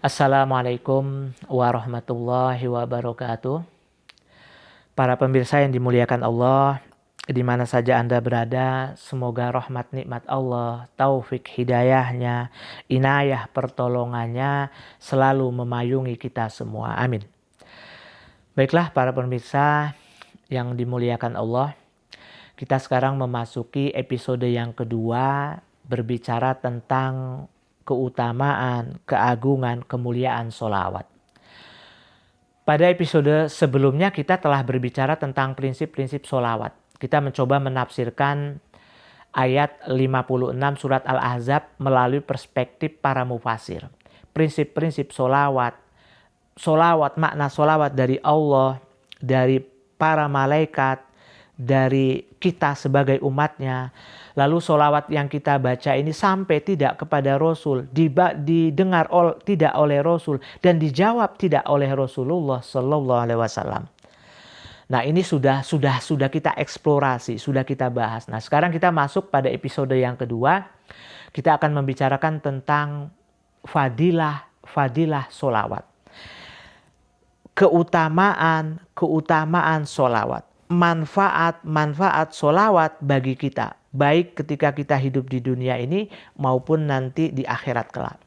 Assalamualaikum warahmatullahi wabarakatuh. Para pemirsa yang dimuliakan Allah, di mana saja Anda berada, semoga rahmat nikmat Allah, taufik hidayahnya, inayah pertolongannya selalu memayungi kita semua. Amin. Baiklah para pemirsa yang dimuliakan Allah, kita sekarang memasuki episode yang kedua berbicara tentang keutamaan, keagungan, kemuliaan sholawat. Pada episode sebelumnya kita telah berbicara tentang prinsip-prinsip sholawat. Kita mencoba menafsirkan ayat 56 surat Al-Ahzab melalui perspektif para mufasir. Prinsip-prinsip sholawat, makna sholawat dari Allah, dari para malaikat, dari kita sebagai umatnya. Lalu sholawat yang kita baca ini sampai tidak kepada Rasul, didengar tidak oleh Rasul, dan dijawab tidak oleh Rasulullah Sallallahu Alaihi Wasallam. Nah ini sudah kita eksplorasi, sudah kita bahas. Nah sekarang kita masuk pada episode yang kedua. Kita akan membicarakan tentang fadilah sholawat. Keutamaan sholawat. Manfaat sholawat bagi kita, baik ketika kita hidup di dunia ini maupun nanti di akhirat kelak.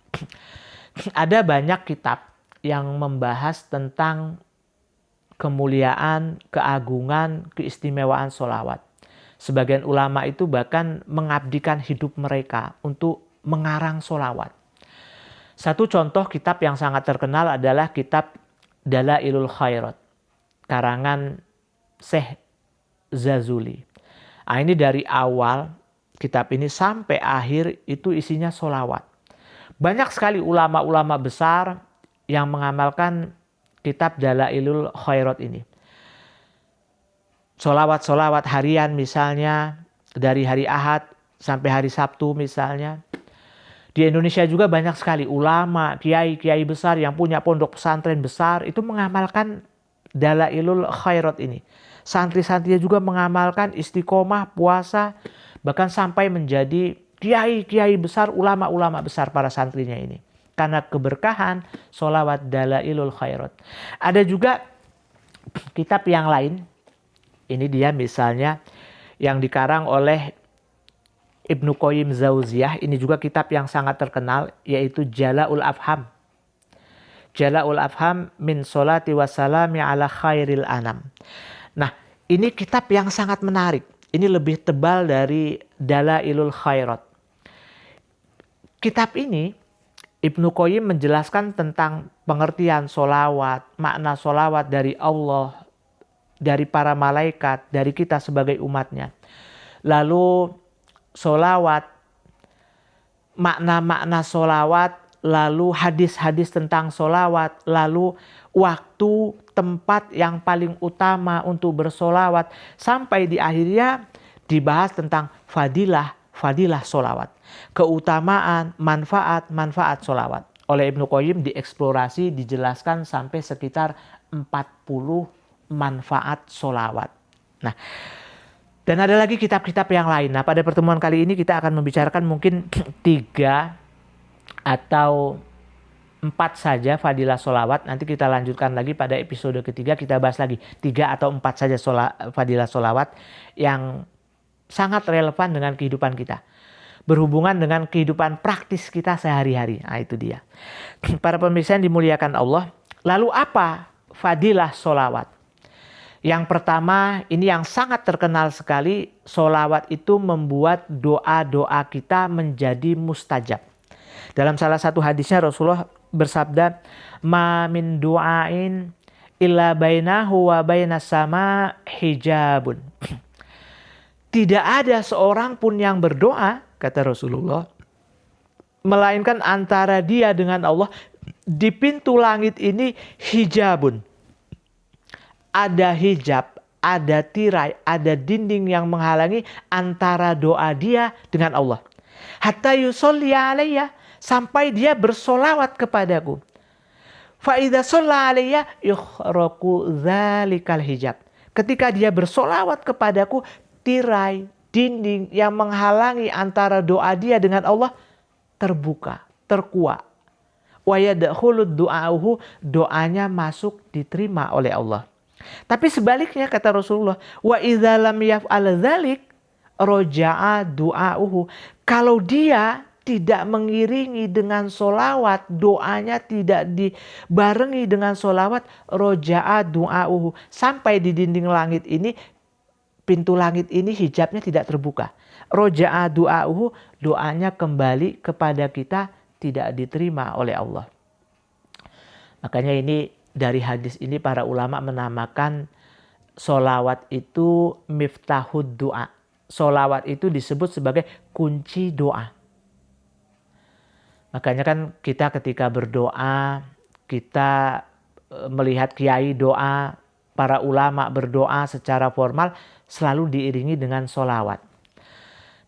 Ada banyak kitab yang membahas tentang kemuliaan, keagungan, keistimewaan sholawat. Sebagian ulama itu bahkan mengabdikan hidup mereka untuk mengarang sholawat. Satu contoh kitab yang sangat terkenal adalah kitab Dalailul Khairat, karangan Syekh Zazuli. Nah, ini dari awal kitab ini sampai akhir itu isinya sholawat. Banyak sekali ulama-ulama besar yang mengamalkan kitab Dalailul Khairat ini. Sholawat harian misalnya dari hari Ahad sampai hari Sabtu misalnya. Di Indonesia juga banyak sekali ulama, kiai-kiai besar yang punya pondok pesantren besar itu mengamalkan Dalailul Khairat ini. Santri-santrinya juga mengamalkan istiqomah, puasa, bahkan sampai menjadi kiai-kiai besar, ulama-ulama besar para santrinya ini. Karena keberkahan sholawat Dalailul Khairat. Ada juga kitab yang lain. Ini dia misalnya yang dikarang oleh Ibnu Qayyim Jauziyah. Ini juga kitab yang sangat terkenal, yaitu Jala'ul Afham. Jala'ul Afham min sholati wassalami ala khairil anam. Nah, ini kitab yang sangat menarik. Ini lebih tebal dari Dalailul Khairat. Kitab ini, Ibnu Qayyim menjelaskan tentang pengertian sholawat, makna sholawat dari Allah, dari para malaikat, dari kita sebagai umatnya. Lalu sholawat, makna-makna sholawat, lalu hadis-hadis tentang sholawat, lalu waktu, tempat yang paling utama untuk bersolawat, sampai di akhirnya dibahas tentang fadilah solawat, keutamaan, manfaat solawat. Oleh Ibnu Qayyim dieksplorasi, dijelaskan sampai sekitar 40 manfaat solawat. Nah, dan ada lagi kitab-kitab yang lain. Nah, pada pertemuan kali ini kita akan membicarakan mungkin 3 atau 4 saja fadilah solawat. Nanti kita lanjutkan lagi pada episode ketiga, kita bahas lagi 3 atau 4 saja fadilah solawat yang sangat relevan dengan kehidupan kita, berhubungan dengan kehidupan praktis kita sehari-hari. Nah itu dia. Para pemirsa yang dimuliakan Allah, lalu apa fadilah solawat? Yang pertama, ini yang sangat terkenal sekali, solawat itu membuat doa-doa kita menjadi mustajab. Dalam salah satu hadisnya Rasulullah bersabda, "Ma min du'ain illa bainahu wa bainas sama hijabun." Tidak ada seorang pun yang berdoa, kata Rasulullah, melainkan antara dia dengan Allah di pintu langit ini hijabun. Ada hijab, ada tirai, ada dinding yang menghalangi antara doa dia dengan Allah. Hatta yusolli alayya, sampai dia bersolawat kepadaku. Fa idza shalla alayya yukhraqu dzalikal hijab. Ketika dia bersolawat kepadaku, tirai, dinding yang menghalangi antara doa dia dengan Allah terbuka, terkuak. wa yadkhulud du'auhu, doanya masuk diterima oleh Allah. Tapi sebaliknya kata Rasulullah, wa idza lam yaf'al dzalik roja'a du'auhu. Kalau dia tidak mengiringi dengan solawat, doanya tidak dibarengi dengan solawat, roja'a du'auhu. Sampai di dinding langit ini, pintu langit ini hijabnya tidak terbuka. Roja'a du'auhu, doanya kembali kepada kita, tidak diterima oleh Allah. Makanya ini dari hadis ini para ulama menamakan solawat itu miftahud doa. Solawat itu disebut sebagai kunci doa. Makanya kan kita ketika berdoa, kita melihat kiai doa, para ulama berdoa secara formal selalu diiringi dengan solawat.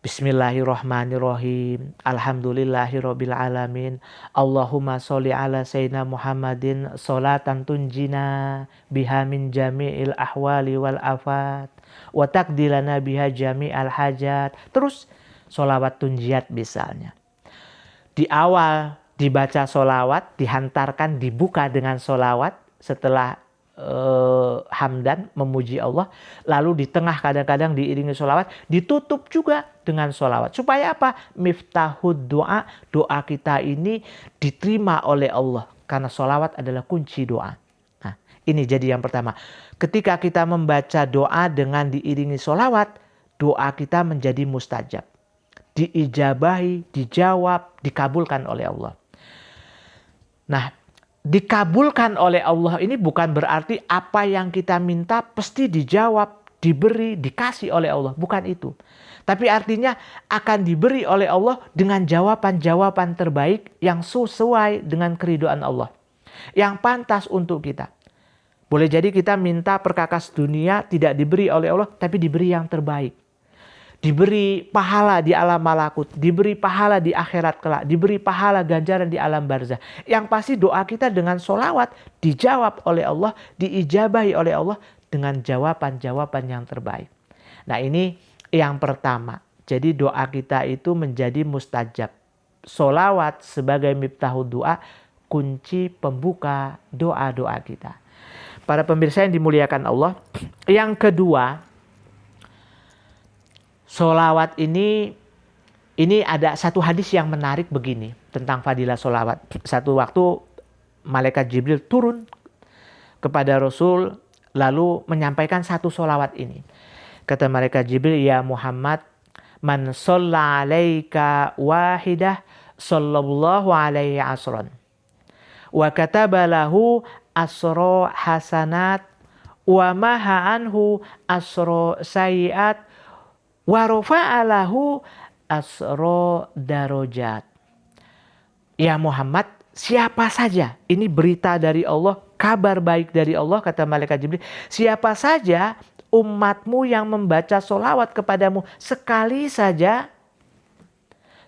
Bismillahirrahmanirrahim. Alhamdulillahirabbil alamin. Allahumma sholli ala sayyidina Muhammadin sholatan tunjina biha min jami'il ahwali wal afat wa taqdilana biha jami'al hajat. Terus sholawat tunjiat misalnya. Di awal dibaca sholawat, dihantarkan, dibuka dengan sholawat setelah hamdan, memuji Allah. Lalu di tengah kadang-kadang diiringi sholawat, ditutup juga dengan sholawat. Supaya apa? Miftahud doa, doa kita ini diterima oleh Allah. Karena sholawat adalah kunci doa. Nah, ini jadi yang pertama. Ketika kita membaca doa dengan diiringi sholawat, doa kita menjadi mustajab. Diijabahi, dijawab, dikabulkan oleh Allah. Nah, dikabulkan oleh Allah ini bukan berarti apa yang kita minta pasti dijawab, diberi, dikasih oleh Allah. Bukan itu. Tapi artinya akan diberi oleh Allah dengan jawaban-jawaban terbaik yang sesuai dengan keridhaan Allah. Yang pantas untuk kita. Boleh jadi kita minta perkakas dunia tidak diberi oleh Allah, tapi diberi yang terbaik. Diberi pahala di alam malakut, diberi pahala di akhirat kelak, diberi pahala ganjaran di alam barzah. Yang pasti doa kita dengan sholawat dijawab oleh Allah, diijabahi oleh Allah dengan jawaban-jawaban yang terbaik. Nah, ini yang pertama. Jadi doa kita itu menjadi mustajab. Sholawat sebagai miftahud doa, kunci pembuka doa-doa kita. Para pemirsa yang dimuliakan Allah. Yang kedua, sholawat ini ada satu hadis yang menarik begini tentang fadilah sholawat. Satu waktu malaikat Jibril turun kepada Rasul lalu menyampaikan satu sholawat ini. Kata malaikat Jibril, ya Muhammad, man sholla alaika wahidah sallallahu alaihi asron. Wa kataba lahu asro hasanat wa maha anhu asro sayiat wa rafa'alahu asro darajat. Ya Muhammad, siapa saja, ini berita dari Allah, kabar baik dari Allah, kata malaikat Jibril, siapa saja umatmu yang membaca sholawat kepadamu sekali saja,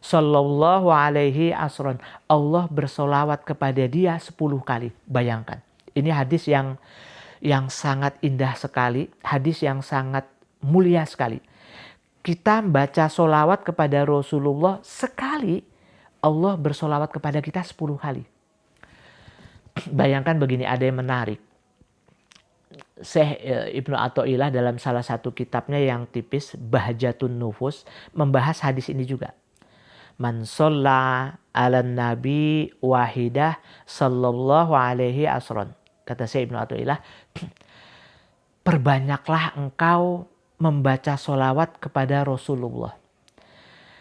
sallallahu alaihi asron, Allah bersolawat kepada dia 10 kali. Bayangkan, ini hadis yang sangat indah sekali, hadis yang sangat mulia sekali. Kita baca solawat kepada Rasulullah sekali, Allah bersolawat kepada kita 10 kali. Bayangkan begini, ada yang menarik. Syekh Ibnu Athaillah dalam salah satu kitabnya yang tipis, Bahjatun Nufus, membahas hadis ini juga. Man sholla ala nabi wahidah sallallahu alaihi asron. Kata Syekh Ibnu Athaillah, perbanyaklah engkau membaca solawat kepada Rasulullah.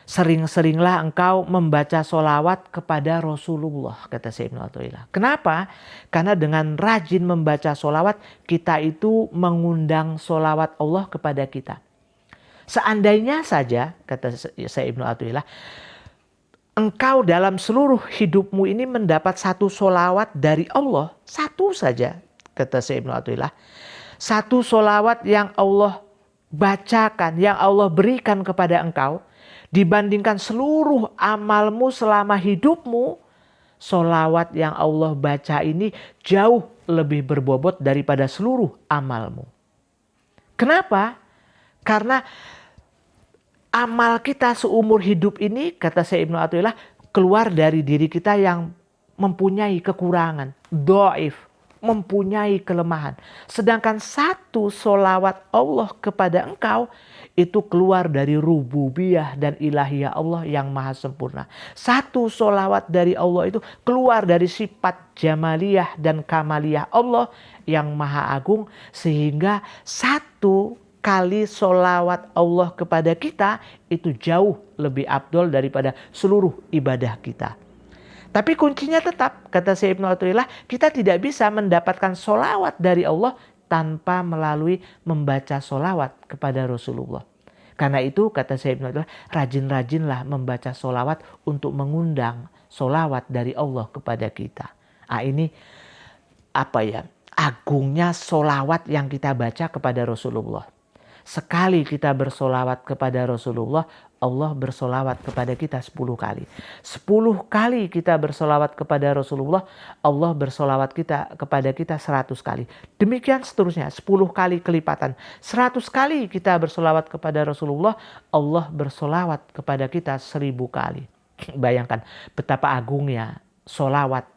Sering-seringlah engkau membaca solawat kepada Rasulullah, kata Syekh Ibnu Athaillah. Kenapa? Karena dengan rajin membaca solawat, kita itu mengundang solawat Allah kepada kita. Seandainya saja, kata Syekh Ibnu Athaillah, engkau dalam seluruh hidupmu ini mendapat satu solawat dari Allah, satu saja, kata Syekh Ibnu Athaillah. Satu solawat yang Allah bacakan, yang Allah berikan kepada engkau, dibandingkan seluruh amalmu selama hidupmu, solawat yang Allah baca ini jauh lebih berbobot daripada seluruh amalmu. Kenapa? Karena amal kita seumur hidup ini, kata Syekh Ibnu Athaillah, keluar dari diri kita yang mempunyai kekurangan, dhaif, mempunyai kelemahan. Sedangkan satu solawat Allah kepada engkau itu keluar dari rububiyah dan ilahiyah Allah yang maha sempurna. Satu solawat dari Allah itu keluar dari sifat jamaliyah dan kamaliyah Allah yang maha agung. Sehingga satu kali solawat Allah kepada kita itu jauh lebih afdol daripada seluruh ibadah kita. Tapi kuncinya tetap, kata Syekh Ibnu Athaillah, kita tidak bisa mendapatkan solawat dari Allah tanpa melalui membaca solawat kepada Rasulullah. Karena itu, kata Syekh Ibnu Athaillah, rajin-rajinlah membaca solawat untuk mengundang solawat dari Allah kepada kita. Ini agungnya solawat yang kita baca kepada Rasulullah. Sekali kita bersolawat kepada Rasulullah, Allah bersolawat kepada kita 10 kali. 10 kali kita bersolawat kepada Rasulullah, Allah bersolawat kepada kita 100 kali. Demikian seterusnya, 10 kali kelipatan. 100 kali kita bersolawat kepada Rasulullah, Allah bersolawat kepada kita 1000 kali. Bayangkan betapa agungnya solawat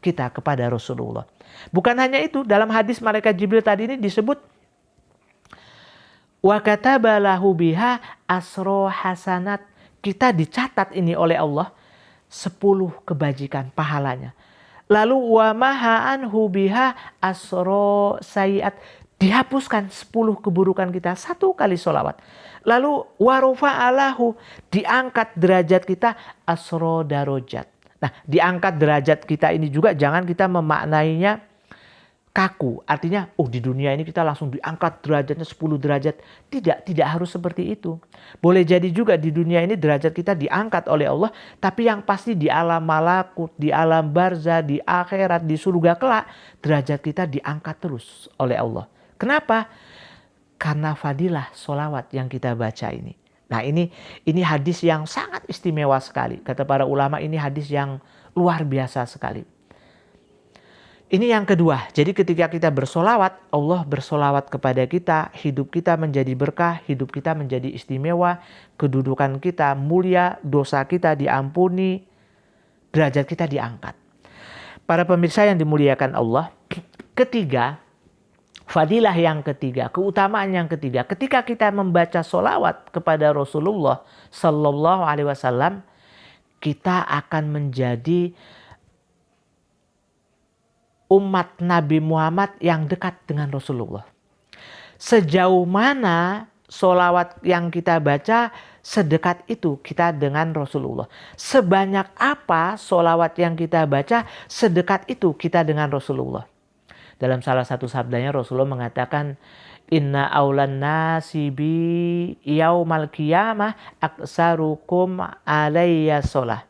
kita kepada Rasulullah. Bukan hanya itu, dalam hadis malaikat Jibril tadi ini disebut wa kataba lahu biha asro hasanat. Kita dicatat ini oleh Allah 10 kebajikan pahalanya. Lalu wa maha anhu biha asro sayiat. Dihapuskan 10 keburukan kita 1 kali solawat. Lalu wa rufa'alahu. Diangkat derajat kita asro darajat. Nah, diangkat derajat kita ini juga jangan kita memaknainya kaku. Artinya, di dunia ini kita langsung diangkat derajatnya 10 derajat. Tidak harus seperti itu. Boleh jadi juga di dunia ini derajat kita diangkat oleh Allah. Tapi yang pasti di alam malakut, di alam barzah, di akhirat, di surga kelak, derajat kita diangkat terus oleh Allah. Kenapa? Karena fadilah solawat yang kita baca ini. Nah, ini hadis yang sangat istimewa sekali. Kata para ulama, ini hadis yang luar biasa sekali. Ini yang kedua. Jadi ketika kita bersolawat, Allah bersolawat kepada kita, hidup kita menjadi berkah, hidup kita menjadi istimewa, kedudukan kita mulia, dosa kita diampuni, derajat kita diangkat. Para pemirsa yang dimuliakan Allah, ketiga, fadilah yang ketiga, keutamaan yang ketiga, ketika kita membaca solawat kepada Rasulullah Sallallahu Alaihi Wasallam, kita akan menjadi umat Nabi Muhammad yang dekat dengan Rasulullah. Sejauh mana solawat yang kita baca, sedekat itu kita dengan Rasulullah. Sebanyak apa solawat yang kita baca, sedekat itu kita dengan Rasulullah. Dalam salah satu sabdanya Rasulullah mengatakan, Inna aulan nasi bi yaumal qiyamah aksarukum alayya sholah.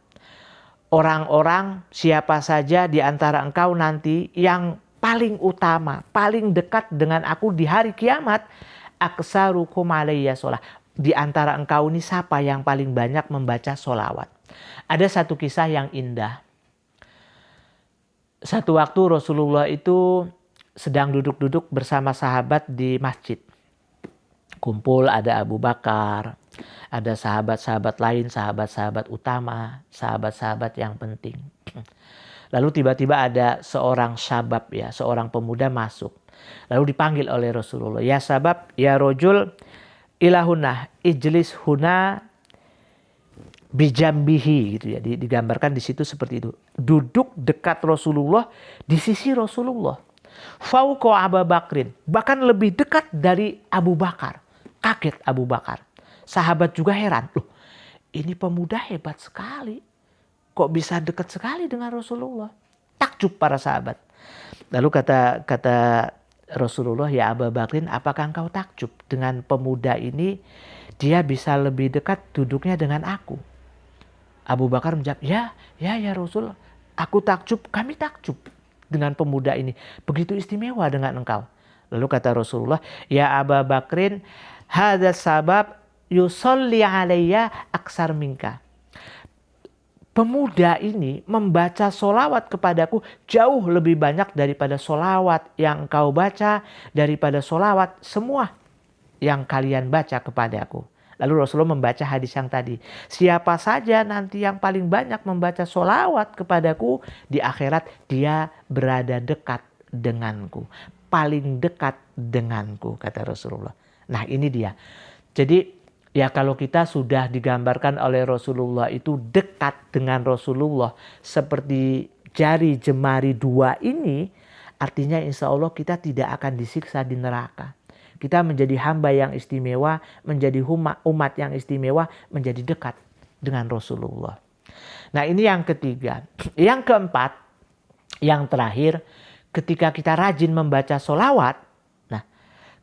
Orang-orang siapa saja di antara engkau nanti yang paling utama, paling dekat dengan aku di hari kiamat, aksarukum alayya sholah. Di antara engkau ini siapa yang paling banyak membaca sholawat? Ada satu kisah yang indah. Satu waktu Rasulullah itu sedang duduk-duduk bersama sahabat di masjid. Kumpul, ada Abu Bakar, ada sahabat-sahabat lain, sahabat-sahabat utama, sahabat-sahabat yang penting. Lalu tiba-tiba ada seorang syabab, seorang pemuda masuk. Lalu dipanggil oleh Rasulullah, ya syabab, ya rojul, ilahuna, ijlis huna bijambihi, gitu ya. Digambarkan di situ seperti itu. Duduk dekat Rasulullah, di sisi Rasulullah. Fauqa Abu Bakrin, bahkan lebih dekat dari Abu Bakar. Kaget Abu Bakar. Sahabat juga heran. Loh, ini pemuda hebat sekali. Kok bisa dekat sekali dengan Rasulullah? Takjub para sahabat. Lalu kata Rasulullah, ya Abu Bakrin, apakah engkau takjub dengan pemuda ini? Dia bisa lebih dekat duduknya dengan aku. Abu Bakar menjawab, ya Rasul, aku takjub, kami takjub dengan pemuda ini. Begitu istimewa dengan engkau. Lalu kata Rasulullah, ya Abu Bakrin, hadza sabab yusolli alayya aksar minka. Pemuda ini membaca solawat kepadaku jauh lebih banyak daripada solawat yang engkau baca, daripada solawat semua yang kalian baca kepadaku. Lalu Rasulullah membaca hadis yang tadi. Siapa saja nanti yang paling banyak membaca sholawat kepadaku, di akhirat dia berada dekat denganku. Paling dekat denganku, kata Rasulullah. Nah ini dia. Jadi ya kalau kita sudah digambarkan oleh Rasulullah itu dekat dengan Rasulullah seperti jari jemari dua ini, artinya insya Allah kita tidak akan disiksa di neraka. Kita menjadi hamba yang istimewa, menjadi umat yang istimewa, menjadi dekat dengan Rasulullah. Nah ini yang ketiga. Yang keempat, yang terakhir, ketika kita rajin membaca sholawat, nah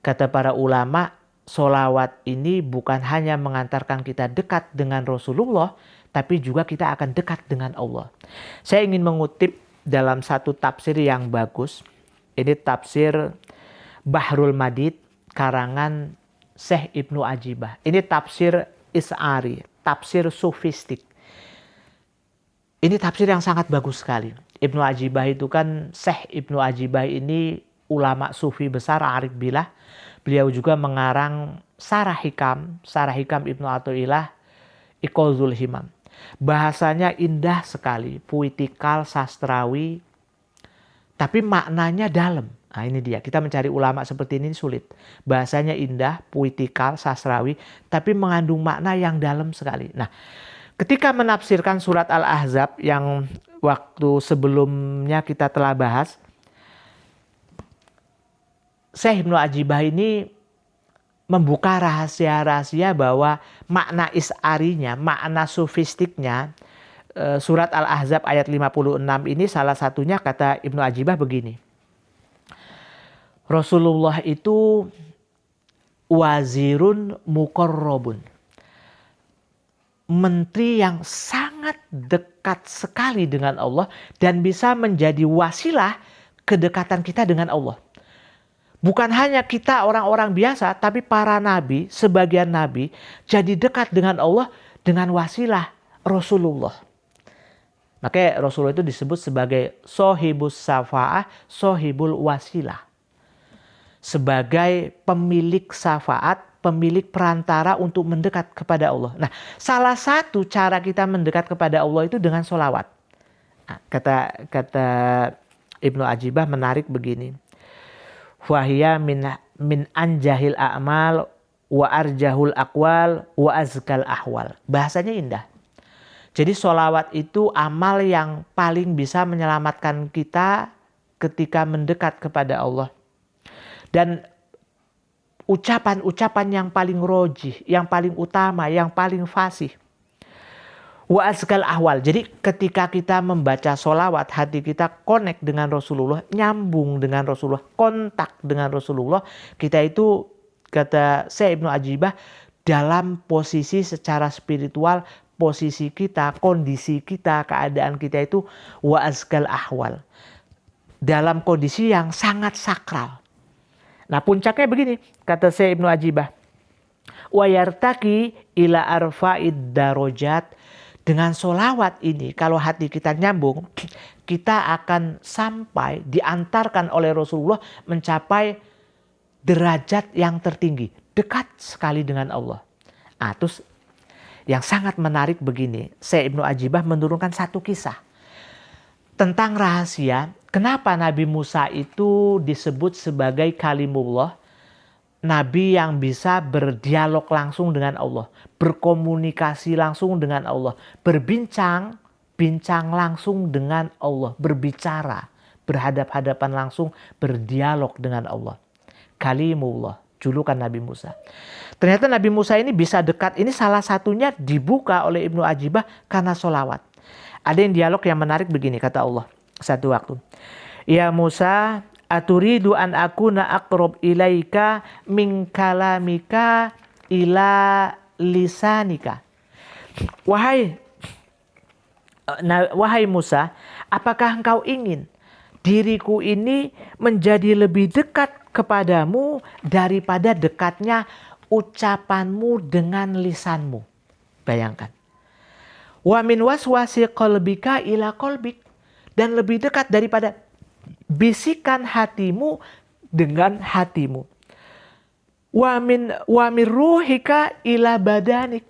kata para ulama, sholawat ini bukan hanya mengantarkan kita dekat dengan Rasulullah, tapi juga kita akan dekat dengan Allah. Saya ingin mengutip dalam satu tafsir yang bagus. Ini tafsir Bahrul Madid, karangan Syekh Ibnu Ajibah. Ini tafsir Is'ari, tafsir sufistik. Ini tafsir yang sangat bagus sekali. Ibnu Ajibah itu kan, Syekh Ibnu Ajibah ini ulama sufi besar, arif billah. Beliau juga mengarang Sarah Hikam Ibnu Athaillah, Iqazul Himam. Bahasanya indah sekali, puitikal, sastrawi, tapi maknanya dalam. Nah ini dia, kita mencari ulama seperti ini sulit. Bahasanya indah, puitikal, sastrawi, tapi mengandung makna yang dalam sekali. Nah, ketika menafsirkan surat Al-Ahzab yang waktu sebelumnya kita telah bahas, Syekh Ibnu Ajibah ini membuka rahasia-rahasia bahwa makna is'arinya, makna sufistiknya, surat Al-Ahzab ayat 56 ini salah satunya kata Ibnu Ajibah begini. Rasulullah itu wazirun muqarrabun. Menteri yang sangat dekat sekali dengan Allah dan bisa menjadi wasilah kedekatan kita dengan Allah. Bukan hanya kita orang-orang biasa, tapi para nabi, sebagian nabi jadi dekat dengan Allah dengan wasilah Rasulullah. Makanya Rasulullah itu disebut sebagai sohibus syafa'ah, sohibul wasilah. Sebagai pemilik syafaat, pemilik perantara untuk mendekat kepada Allah. Nah, salah satu cara kita mendekat kepada Allah itu dengan sholawat. Nah, kata Ibnu Ajibah menarik begini. Wahia min anjahil a'mal wa arjahul aqwal wa azkal ahwal. Bahasanya indah. Jadi sholawat itu amal yang paling bisa menyelamatkan kita ketika mendekat kepada Allah. Dan ucapan-ucapan yang paling rojih, yang paling utama, yang paling fasih. Wa azkal ahwal. Jadi ketika kita membaca sholawat, hati kita connect dengan Rasulullah, nyambung dengan Rasulullah, kontak dengan Rasulullah. Kita itu, kata Syekh Ibnu Ajibah, dalam posisi secara spiritual, posisi kita, kondisi kita, keadaan kita itu wa azkal ahwal. Dalam kondisi yang sangat sakral. Nah puncaknya begini, kata Syekh Ibnu Ajibah. Wa yartaki ila arfa'id darajat. Dengan sholawat ini, kalau hati kita nyambung, kita akan sampai diantarkan oleh Rasulullah mencapai derajat yang tertinggi. Dekat sekali dengan Allah. Nah, terus yang sangat menarik begini, Syekh Ibnu Ajibah menurunkan satu kisah. Tentang rahasia, kenapa Nabi Musa itu disebut sebagai kalimullah. Nabi yang bisa berdialog langsung dengan Allah, berkomunikasi langsung dengan Allah, bincang langsung dengan Allah, berbicara, berhadap-hadapan langsung, berdialog dengan Allah. Kalimullah, julukan Nabi Musa. Ternyata Nabi Musa ini bisa dekat, ini salah satunya dibuka oleh Ibnu Ajibah karena sholawat. Ada yang dialog yang menarik begini, kata Allah satu waktu. Ya Musa, aturidu an akuna aqrab ilaika min kalamika ila lisanika. Wahai Musa, apakah engkau ingin diriku ini menjadi lebih dekat kepadamu daripada dekatnya ucapanmu dengan lisanmu? Bayangkan. Wa min waswasi qalbika ila qalbik, dan lebih dekat daripada bisikan hatimu dengan hatimu. Wa min ruhika ila badanik.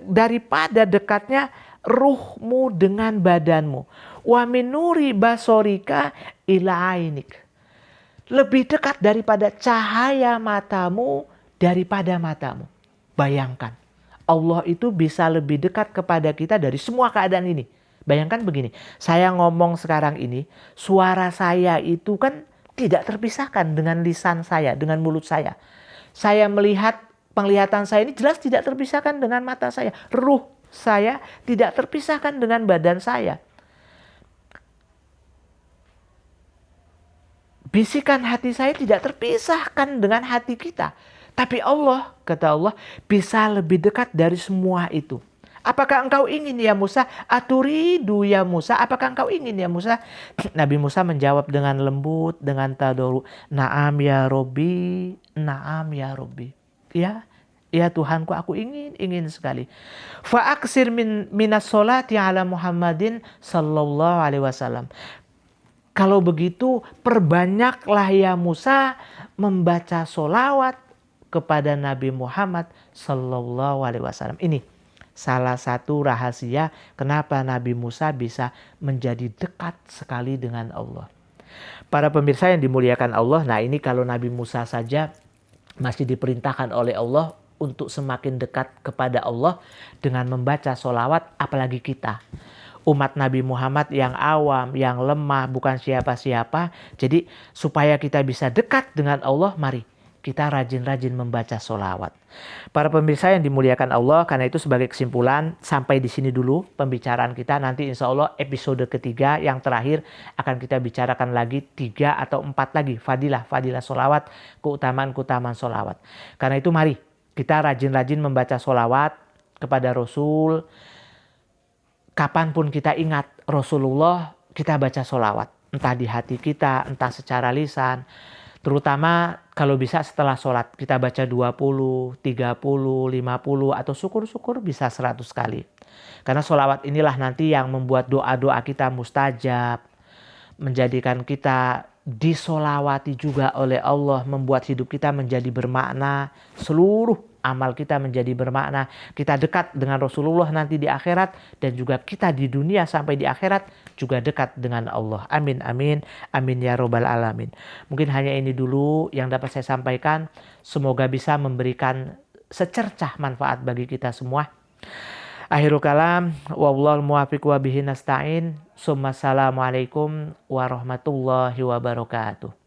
Daripada dekatnya ruhmu dengan badanmu. Wa min nuri basorika ila ainik. Lebih dekat daripada cahaya matamu daripada matamu. Bayangkan, Allah itu bisa lebih dekat kepada kita dari semua keadaan ini. Bayangkan begini, saya ngomong sekarang ini, suara saya itu kan tidak terpisahkan dengan lisan saya, dengan mulut saya. Saya melihat, penglihatan saya ini jelas tidak terpisahkan dengan mata saya. Ruh saya tidak terpisahkan dengan badan saya. Bisikan hati saya tidak terpisahkan dengan hati kita. Tapi Allah, kata Allah, bisa lebih dekat dari semua itu. Apakah engkau ingin ya Musa? Aturidu ya Musa. Apakah engkau ingin ya Musa? Nabi Musa menjawab dengan lembut, dengan tadoru. Naam ya Robbi, naam ya Robbi. Ya, ya Tuhanku, aku ingin sekali. Fa'aksir minas sholati ala Muhammadin sallallahu alaihi wasallam. Kalau begitu perbanyaklah ya Musa membaca solawat kepada Nabi Muhammad sallallahu alaihi wasallam. Ini salah satu rahasia kenapa Nabi Musa bisa menjadi dekat sekali dengan Allah. Para pemirsa yang dimuliakan Allah, nah ini kalau Nabi Musa saja masih diperintahkan oleh Allah untuk semakin dekat kepada Allah dengan membaca solawat, apalagi kita. Umat Nabi Muhammad yang awam, yang lemah, bukan siapa-siapa. Jadi supaya kita bisa dekat dengan Allah, mari kita rajin-rajin membaca solawat. Para pemirsa yang dimuliakan Allah, karena itu sebagai kesimpulan, sampai di sini dulu pembicaraan kita. Nanti insya Allah episode ketiga yang terakhir akan kita bicarakan lagi 3 atau 4 lagi fadilah solawat, keutamaan solawat. Karena itu mari kita rajin-rajin membaca solawat kepada Rasul. Kapanpun kita ingat Rasulullah, kita baca solawat. Entah di hati kita, entah secara lisan. Terutama kalau bisa setelah sholat. Kita baca 20, 30, 50 atau syukur-syukur bisa 100 kali. Karena solawat inilah nanti yang membuat doa-doa kita mustajab. Menjadikan kita disolawati juga oleh Allah. Membuat hidup kita menjadi bermakna. Seluruh amal kita menjadi bermakna. Kita dekat dengan Rasulullah nanti di akhirat. Dan juga kita di dunia sampai di akhirat juga dekat dengan Allah. Amin, amin, amin ya robbal alamin. Mungkin hanya ini dulu yang dapat saya sampaikan. Semoga bisa memberikan secercah manfaat bagi kita semua. Akhirul kalam, wallahul muwaffiq wa bihi nasta'in. Assalamualaikum warahmatullahi wabarakatuh.